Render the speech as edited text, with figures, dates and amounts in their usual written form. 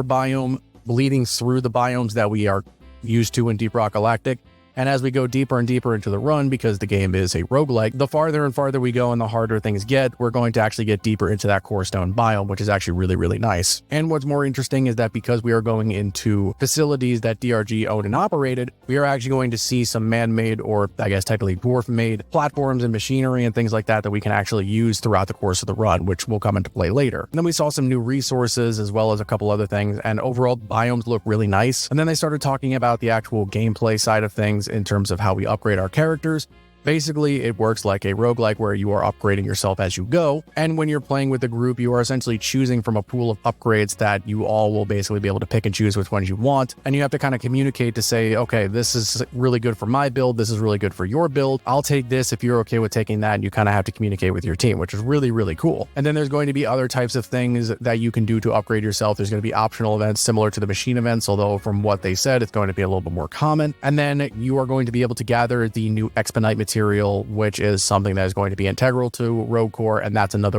biome bleeding through the biomes that we are used to in Deep Rock Galactic. And as we go deeper and deeper into the run, because the game is a roguelike, the farther and farther we go and the harder things get, we're going to actually get deeper into that core stone biome, which is actually really, really nice. And what's more interesting is that because we are going into facilities that DRG owned and operated, we are actually going to see some man-made, or I guess technically dwarf-made platforms and machinery and things like that that we can actually use throughout the course of the run, which will come into play later. And then we saw some new resources as well as a couple other things, and overall biomes look really nice. And then they started talking about the actual gameplay side of things in terms of how we upgrade our characters. Basically, it works like a roguelike where you are upgrading yourself as you go. And when you're playing with a group, you are essentially choosing from a pool of upgrades that you all will basically be able to pick and choose which ones you want. And you have to kind of communicate to say, okay, this is really good for my build. This is really good for your build. I'll take this if you're okay with taking that. And you kind of have to communicate with your team, which is really, really cool. And then there's going to be other types of things that you can do to upgrade yourself. There's going to be optional events similar to the machine events, although from what they said, it's going to be a little bit more common. And then you are going to be able to gather the new Expedite material, which is something that is going to be integral to Rogue Core, and that's another